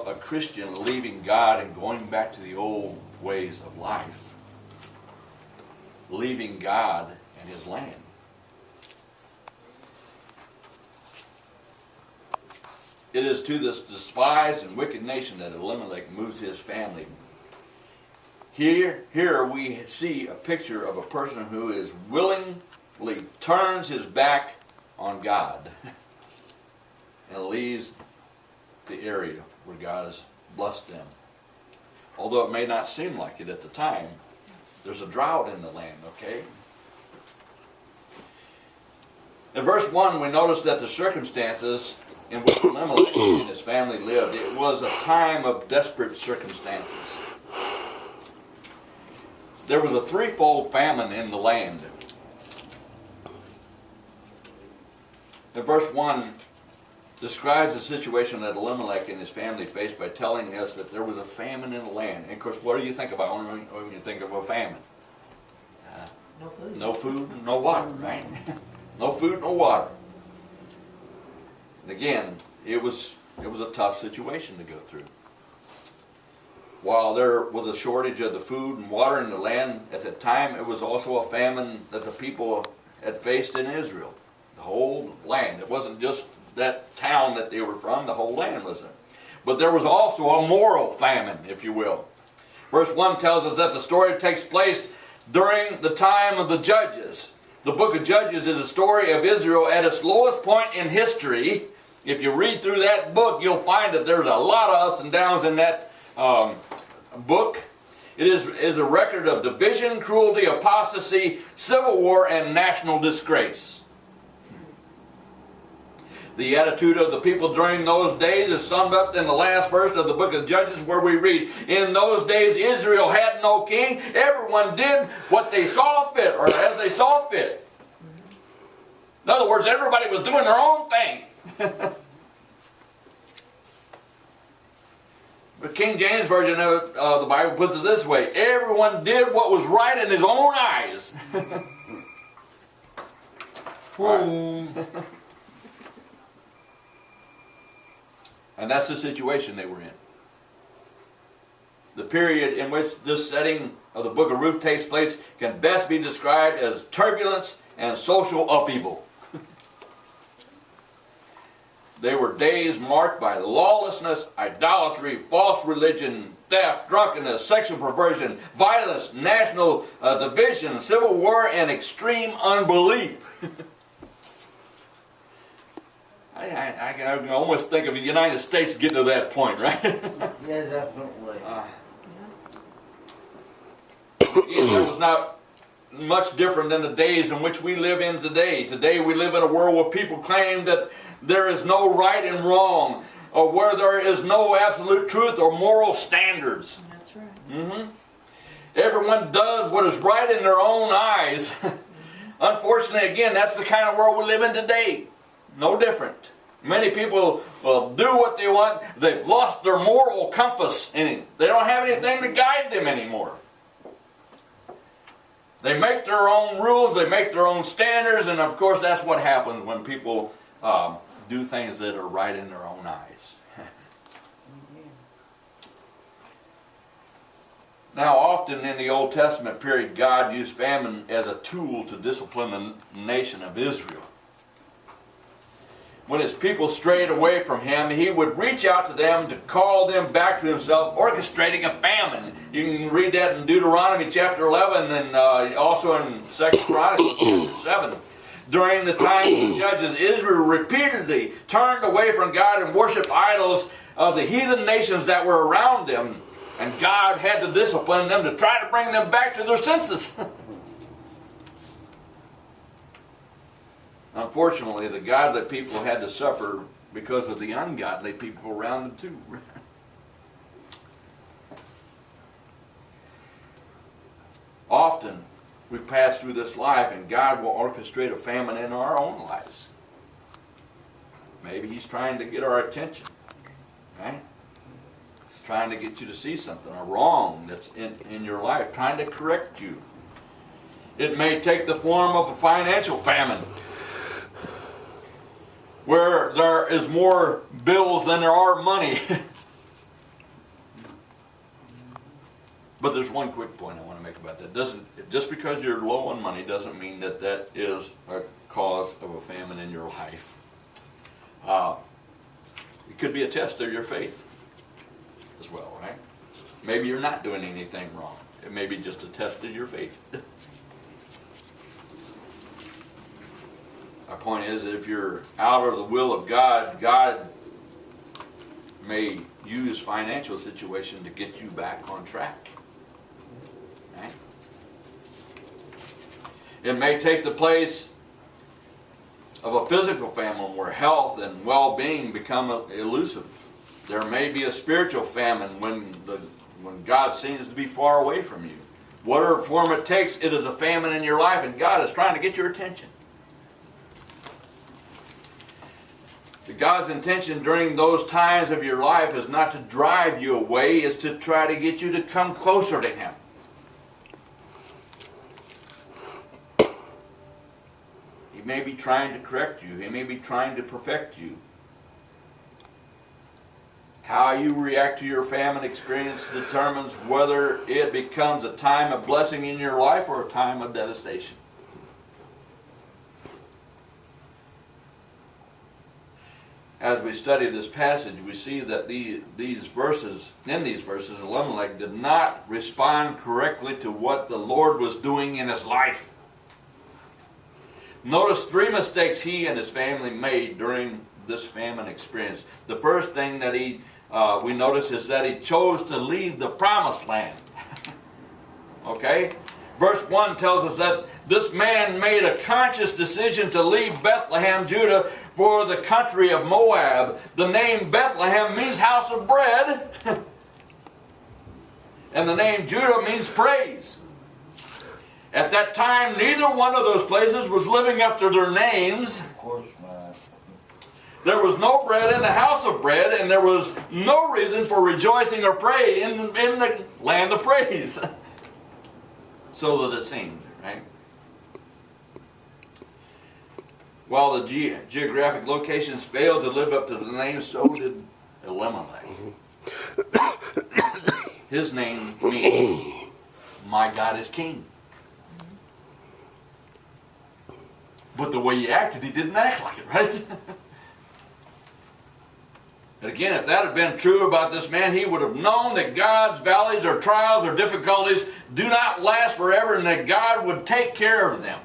a Christian leaving God and going back to the old ways of life, leaving God and his land. It is to this despised and wicked nation that Elimelech moves his family. Here we see a picture of a person who is willingly turns his back on God and leaves the area where God has blessed them. Although it may not seem like it at the time, there's a drought in the land, okay? In verse 1, we notice that the circumstances in which Elimelech and his family lived, it was a time of desperate circumstances. There was a threefold famine in the land. In verse 1, describes the situation that Elimelech and his family faced by telling us that there was a famine in the land. And of course, what do you think about when you think of a famine? No food. No food, no water, right? No food, no water. And again, it was a tough situation to go through. While there was a shortage of the food and water in the land at that time, it was also a famine that the people had faced in Israel. The whole land. It wasn't just that town that they were from, the whole land was there. But there was also a moral famine, if you will. Verse 1 tells us that the story takes place during the time of the Judges. The book of Judges is a story of Israel at its lowest point in history. If you read through that book, you'll find that there's a lot of ups and downs in that book. It is a record of division, cruelty, apostasy, civil war, and national disgrace. The attitude of the people during those days is summed up in the last verse of the book of Judges, where we read, "In those days Israel had no king. Everyone did what they saw fit, or as they saw fit." In other words, everybody was doing their own thing. But King James Version of the Bible puts it this way: everyone did what was right in his own eyes. And that's the situation they were in. The period in which this setting of the book of Ruth takes place can best be described as turbulence and social upheaval. They were days marked by lawlessness, idolatry, false religion, theft, drunkenness, sexual perversion, violence, national division, civil war, and extreme unbelief. I can almost think of the United States getting to that point, right? Yeah, definitely. Again, that was not much different than the days in which we live in today. Today we live in a world where people claim that there is no right and wrong, or where there is no absolute truth or moral standards. That's right. Mm-hmm. Everyone does what is right in their own eyes. Unfortunately, again, that's the kind of world we live in today. No different. Many people will do what they want. They've lost their moral compass, and they don't have anything to guide them anymore. They make their own rules, they make their own standards, and of course that's what happens when people do things that are right in their own eyes. Now, often in the Old Testament period, God used famine as a tool to discipline the nation of Israel. When his people strayed away from him, he would reach out to them to call them back to himself, orchestrating a famine. You can read that in Deuteronomy chapter 11 and also in 2 Chronicles chapter 7. During the time of the Judges, Israel repeatedly turned away from God and worshiped idols of the heathen nations that were around them. And God had to discipline them to try to bring them back to their senses. Unfortunately, the godly people had to suffer because of the ungodly people around them too. Often, we pass through this life and God will orchestrate a famine in our own lives. Maybe he's trying to get our attention. Right? He's trying to get you to see something, a wrong that's in your life, trying to correct you. It may take the form of a financial famine, where there is more bills than there are money. But there's one quick point I want to make about that. Just because you're low on money doesn't mean that that is a cause of a famine in your life. It could be a test of your faith as well, right? Maybe you're not doing anything wrong. It may be just a test of your faith. Our point is that if you're out of the will of God, God may use financial situation to get you back on track. Right? It may take the place of a physical famine where health and well-being become elusive. There may be a spiritual famine when God seems to be far away from you. Whatever form it takes, it is a famine in your life, and God is trying to get your attention. God's intention during those times of your life is not to drive you away, it's to try to get you to come closer to Him. He may be trying to correct you. He may be trying to perfect you. How you react to your famine experience determines whether it becomes a time of blessing in your life or a time of devastation. As we study this passage, we see that in these verses, Elimelech did not respond correctly to what the Lord was doing in his life. Notice 3 mistakes he and his family made during this famine experience. The first thing that we notice is that he chose to leave the promised land. Okay? Verse 1 tells us that this man made a conscious decision to leave Bethlehem, Judah, for the country of Moab. The name Bethlehem means house of bread, and the name Judah means praise. At that time, neither one of those places was living up to their names. Of course not. There was no bread in the house of bread, and there was no reason for rejoicing or praise in the land of praise. So that it seemed, right? While the geographic locations failed to live up to the name, so did Elimelech. His name means, my God is king. But the way he acted, he didn't act like it, right? And again, if that had been true about this man, he would have known that God's valleys or trials or difficulties do not last forever, and that God would take care of them.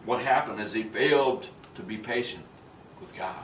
What happened is he failed to be patient with God.